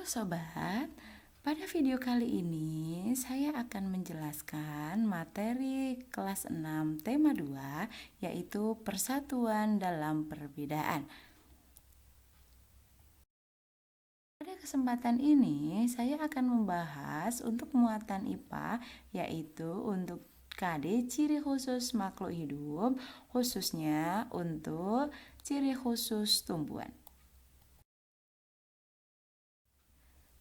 Halo sobat, pada video kali ini saya akan menjelaskan materi kelas 6 tema 2 yaitu persatuan dalam perbedaan. Pada kesempatan ini saya akan membahas untuk muatan IPA yaitu untuk KD ciri khusus makhluk hidup, khususnya untuk ciri khusus tumbuhan.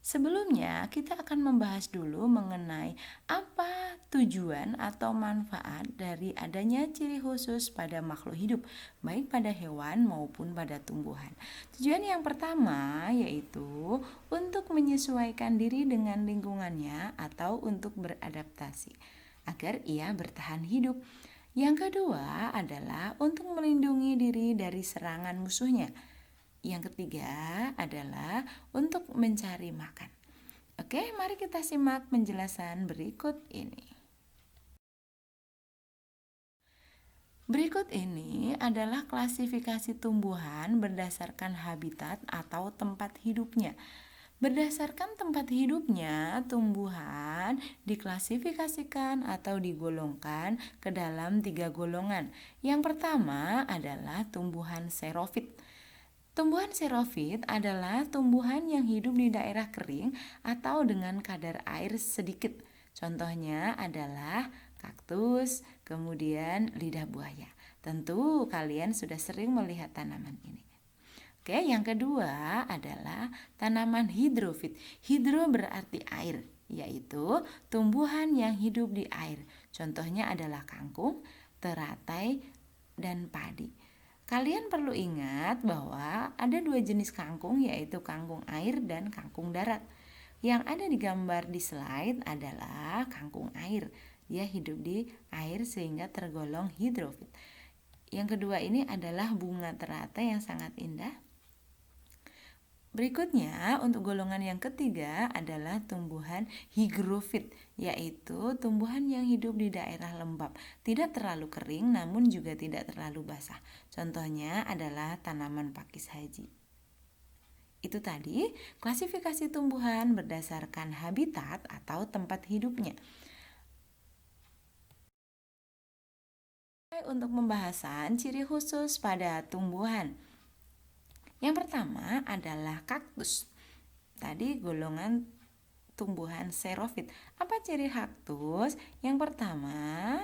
Sebelumnya, kita akan membahas dulu mengenai apa tujuan atau manfaat dari adanya ciri khusus pada makhluk hidup, baik pada hewan maupun pada tumbuhan. Tujuan yang pertama yaitu untuk menyesuaikan diri dengan lingkungannya atau untuk beradaptasi agar ia bertahan hidup. Yang kedua adalah untuk melindungi diri dari serangan musuhnya. Yang ketiga adalah untuk mencari makan. Oke, mari kita simak penjelasan berikut ini. Berikut ini adalah klasifikasi tumbuhan berdasarkan habitat atau tempat hidupnya. Berdasarkan tempat hidupnya, tumbuhan diklasifikasikan atau digolongkan ke dalam 3 golongan. Yang pertama adalah tumbuhan xerofit. Tumbuhan xerofit adalah tumbuhan yang hidup di daerah kering atau dengan kadar air sedikit. Contohnya adalah kaktus, kemudian lidah buaya. Tentu kalian sudah sering melihat tanaman ini. Oke, yang kedua adalah tanaman hidrofit. Hidro berarti air, yaitu tumbuhan yang hidup di air. Contohnya adalah kangkung, teratai, dan padi. Kalian perlu ingat bahwa ada 2 jenis kangkung, yaitu kangkung air dan kangkung darat. Yang ada di gambar di slide adalah kangkung air. Dia hidup di air sehingga tergolong hidrofit. Yang kedua ini adalah bunga teratai yang sangat indah. Berikutnya, untuk golongan yang ketiga adalah tumbuhan higrofit, yaitu tumbuhan yang hidup di daerah lembab, tidak terlalu kering namun juga tidak terlalu basah. Contohnya adalah tanaman pakis haji. Itu tadi klasifikasi tumbuhan berdasarkan habitat atau tempat hidupnya. Untuk pembahasan ciri khusus pada tumbuhan. Yang pertama adalah kaktus. Tadi golongan tumbuhan xerofit. Apa ciri kaktus? Yang pertama,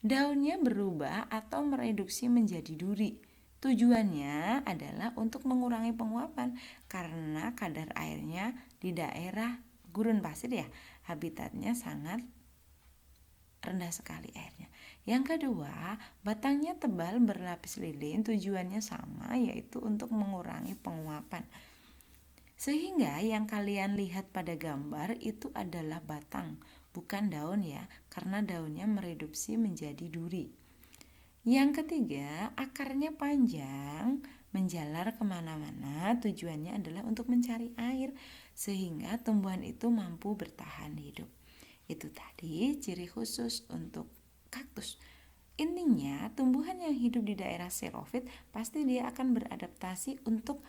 daunnya berubah atau mereduksi menjadi duri. Tujuannya adalah untuk mengurangi penguapan karena kadar airnya di daerah gurun pasir ya, habitatnya sangat rendah sekali airnya. Yang kedua, batangnya tebal berlapis lilin, tujuannya sama yaitu untuk mengurangi penguapan. Sehingga yang kalian lihat pada gambar itu adalah batang, bukan daun ya, karena daunnya mereduksi menjadi duri. Yang ketiga, akarnya panjang, menjalar kemana-mana, tujuannya adalah untuk mencari air, sehingga tumbuhan itu mampu bertahan hidup. Itu tadi ciri khusus untuk kaktus. Intinya, tumbuhan yang hidup di daerah xerofit pasti dia akan beradaptasi untuk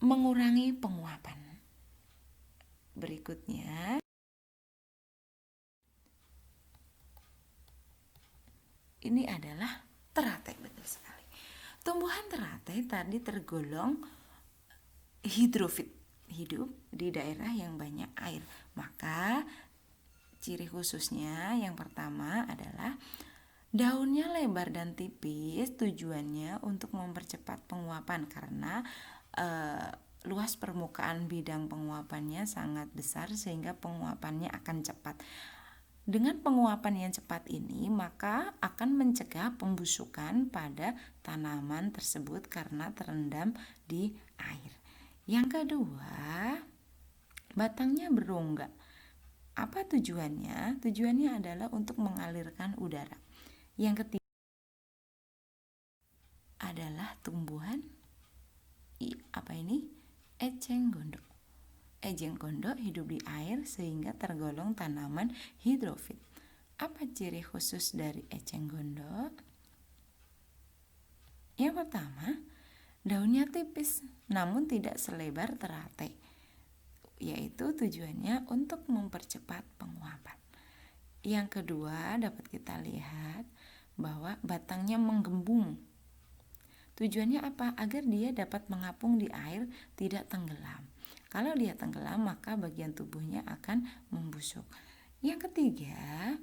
mengurangi penguapan. Berikutnya, ini adalah teratai, betul sekali. Tumbuhan teratai tadi tergolong hidrofit, hidup di daerah yang banyak air. Maka ciri khususnya yang pertama adalah daunnya lebar dan tipis, tujuannya untuk mempercepat penguapan karena luas permukaan bidang penguapannya sangat besar sehingga penguapannya akan cepat. Dengan penguapan yang cepat ini maka akan mencegah pembusukan pada tanaman tersebut karena terendam di air. Yang kedua, batangnya berongga. Apa tujuannya? Tujuannya adalah untuk mengalirkan udara. Yang ketiga adalah tumbuhan eceng gondok. Eceng gondok hidup di air sehingga tergolong tanaman hidrofit. Apa ciri khusus dari eceng gondok? Yang pertama, Daunnya tipis namun tidak selebar teratai, yaitu tujuannya untuk mempercepat penguapan. Yang kedua, dapat kita lihat bahwa batangnya menggembung. Tujuannya apa? Agar dia dapat mengapung di air, tidak tenggelam. Kalau dia tenggelam, maka bagian tubuhnya akan membusuk. Yang ketiga,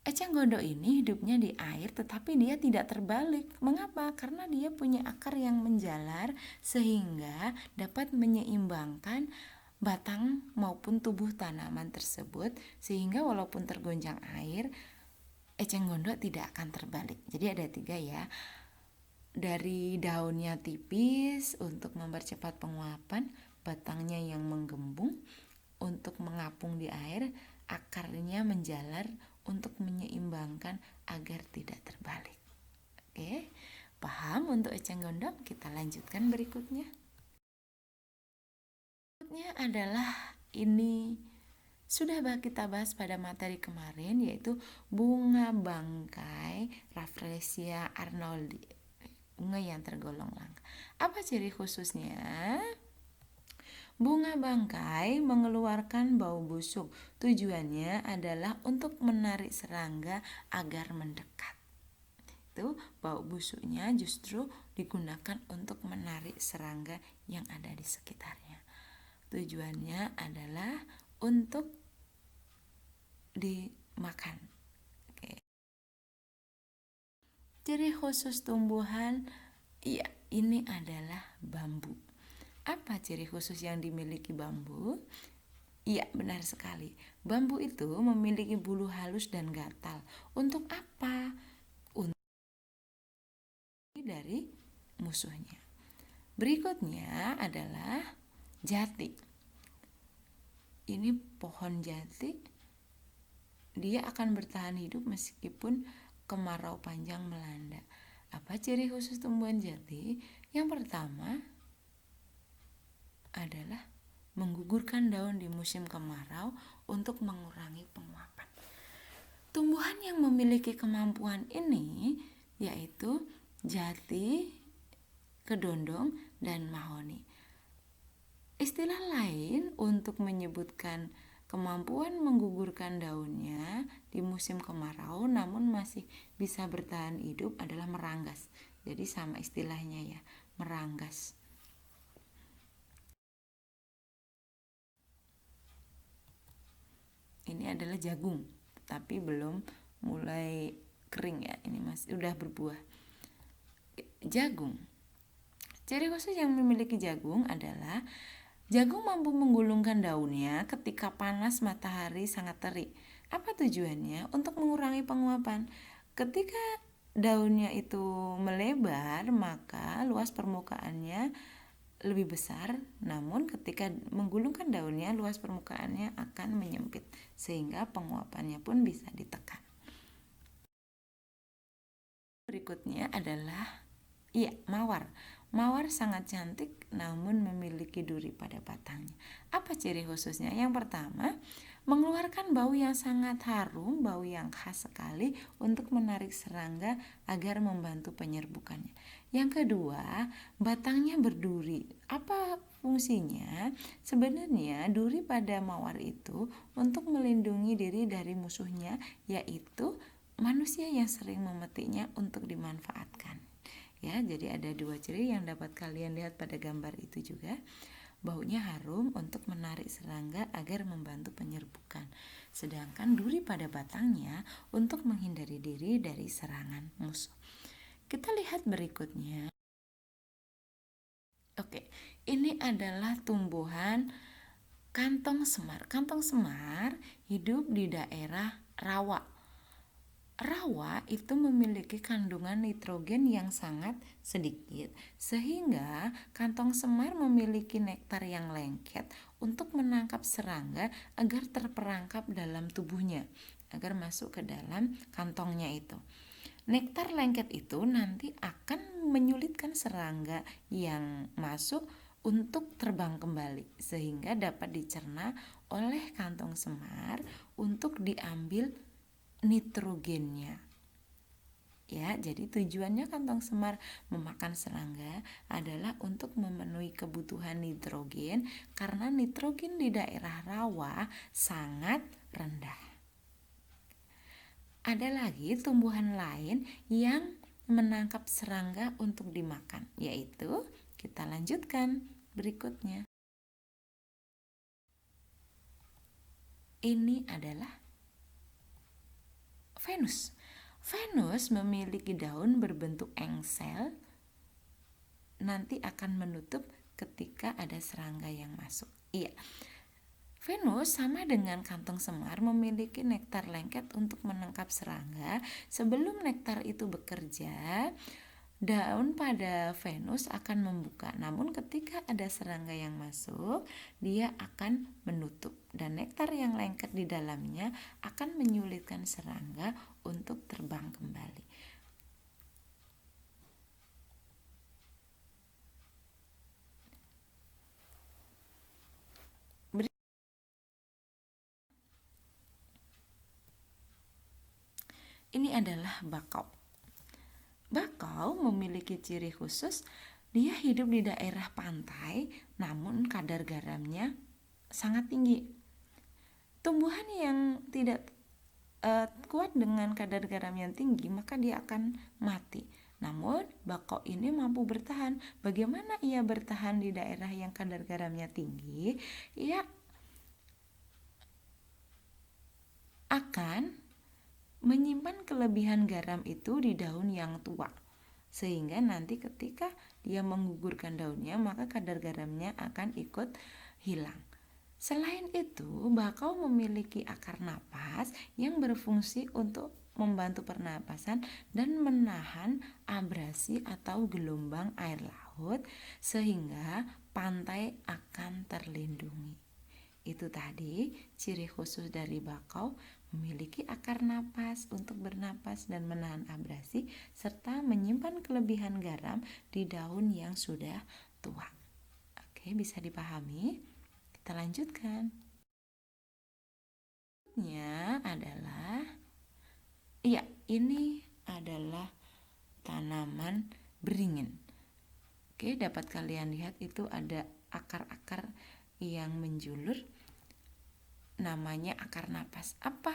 eceng gondok ini hidupnya di air tetapi dia tidak terbalik. Mengapa? Karena dia punya akar yang menjalar sehingga dapat menyeimbangkan batang maupun tubuh tanaman tersebut, sehingga walaupun tergoncang air, eceng gondok tidak akan terbalik. Jadi ada 3 ya. Dari daunnya tipis untuk mempercepat penguapan, batangnya yang menggembung untuk mengapung di air, akarnya menjalar untuk menyeimbangkan agar tidak terbalik. Oke, paham untuk eceng gondok? Kita lanjutkan berikutnya. Berikutnya adalah ini sudah kita bahas pada materi kemarin, yaitu bunga bangkai Rafflesia arnoldi, bunga yang tergolong langka. Apa ciri khususnya? Bunga bangkai mengeluarkan bau busuk. Tujuannya adalah untuk menarik serangga agar mendekat. Itu bau busuknya justru digunakan untuk menarik serangga yang ada di sekitarnya. Tujuannya adalah untuk dimakan. Oke. Ciri khusus tumbuhan, ya, ini adalah bambu. Apa ciri khusus yang dimiliki bambu? Iya, benar sekali. Bambu itu memiliki bulu halus dan gatal. Untuk apa? Untuk dari musuhnya. Berikutnya adalah jati. Ini pohon jati, dia akan bertahan hidup meskipun kemarau panjang melanda. Apa ciri khusus tumbuhan jati? Yang pertama adalah menggugurkan daun di musim kemarau untuk mengurangi penguapan. Tumbuhan yang memiliki kemampuan ini yaitu jati, kedondong, dan mahoni. Istilah lain untuk menyebutkan kemampuan menggugurkan daunnya di musim kemarau namun masih bisa bertahan hidup adalah meranggas. Jadi sama istilahnya ya, meranggas. Ini adalah jagung, tapi belum mulai kering ya, ini masih udah berbuah. Jagung. Ciri khusus yang memiliki jagung adalah jagung mampu menggulungkan daunnya ketika panas matahari sangat terik. Apa tujuannya? Untuk mengurangi penguapan. Ketika daunnya itu melebar, maka luas permukaannya lebih besar, namun ketika menggulungkan daunnya, luas permukaannya akan menyempit, sehingga penguapannya pun bisa ditekan. Berikutnya adalah mawar. Mawar sangat cantik namun memiliki duri pada batangnya. Apa ciri khususnya? Yang pertama, mengeluarkan bau yang sangat harum, bau yang khas sekali untuk menarik serangga agar membantu penyerbukannya. Yang kedua, batangnya berduri. Apa fungsinya? Sebenarnya duri pada mawar itu untuk melindungi diri dari musuhnya, yaitu manusia yang sering memetiknya untuk dimanfaatkan. Ya, jadi ada 2 ciri yang dapat kalian lihat pada gambar itu juga. Baunya harum untuk menarik serangga agar membantu penyerbukan. Sedangkan duri pada batangnya untuk menghindari diri dari serangan musuh. Kita lihat berikutnya. Oke, ini adalah tumbuhan kantong semar. Kantong semar hidup di daerah rawa. Rawa itu memiliki kandungan nitrogen yang sangat sedikit, sehingga kantong semar memiliki nektar yang lengket untuk menangkap serangga agar terperangkap dalam tubuhnya, agar masuk ke dalam kantongnya itu. Nektar lengket itu nanti akan menyulitkan serangga yang masuk untuk terbang kembali, sehingga dapat dicerna oleh kantong semar untuk diambil nitrogennya. Ya, jadi tujuannya kantong semar memakan serangga adalah untuk memenuhi kebutuhan nitrogen karena nitrogen di daerah rawa sangat rendah. Ada lagi tumbuhan lain yang menangkap serangga untuk dimakan, yaitu kita lanjutkan berikutnya. Ini adalah Venus. Venus memiliki daun berbentuk engsel, nanti akan menutup ketika ada serangga yang masuk. Iya, Venus sama dengan kantong semar memiliki nektar lengket untuk menangkap serangga. Sebelum nektar itu bekerja, daun pada Venus akan membuka. Namun ketika ada serangga yang masuk, dia akan menutup dan nektar yang lengket di dalamnya akan menyulitkan serangga untuk terbang kembali. Ini adalah bakau. Bakau memiliki ciri khusus, dia hidup di daerah pantai namun kadar garamnya sangat tinggi. Tumbuhan yang tidak kuat dengan kadar garam yang tinggi maka dia akan mati. Namun bakau ini mampu bertahan. Bagaimana ia bertahan di daerah yang kadar garamnya tinggi? Ia akan menyimpan kelebihan garam itu di daun yang tua, sehingga nanti ketika dia menggugurkan daunnya maka kadar garamnya akan ikut hilang. Selain itu, bakau memiliki akar napas yang berfungsi untuk membantu pernapasan dan menahan abrasi atau gelombang air laut sehingga pantai akan terlindungi. Itu tadi ciri khusus dari bakau, memiliki akar napas untuk bernapas dan menahan abrasi serta menyimpan kelebihan garam di daun yang sudah tua. Oke, bisa dipahami? Kita lanjutkan. Selanjutnya adalah ini adalah tanaman beringin. Oke, dapat kalian lihat itu ada akar-akar yang menjulur, namanya akar napas. Apa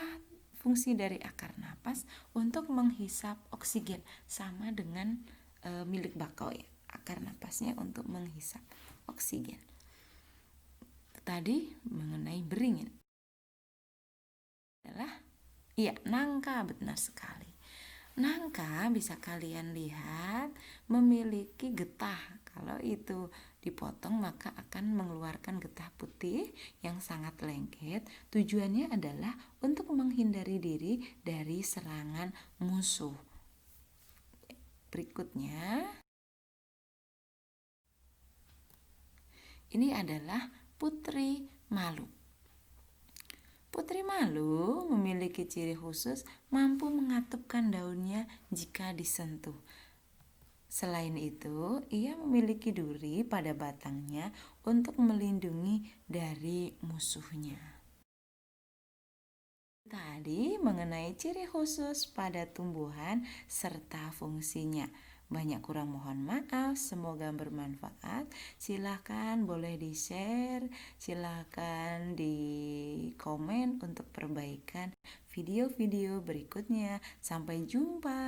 fungsi dari akar napas? Untuk menghisap oksigen, sama dengan milik bakau ya. Akar napasnya untuk menghisap oksigen. Tadi mengenai beringin adalah nangka, benar sekali. Nangka bisa kalian lihat memiliki getah. Kalau itu dipotong maka akan mengeluarkan getah putih yang sangat lengket. Tujuannya adalah untuk menghindari diri dari serangan musuh. Berikutnya, ini adalah putri malu. Putri malu memiliki ciri khusus, mampu mengatupkan daunnya jika disentuh. Selain itu, ia memiliki duri pada batangnya untuk melindungi dari musuhnya. Tadi mengenai ciri khusus pada tumbuhan serta fungsinya. Banyak kurang mohon maaf, semoga bermanfaat. Silahkan boleh di-share, silahkan di komen untuk perbaikan video-video berikutnya. Sampai jumpa.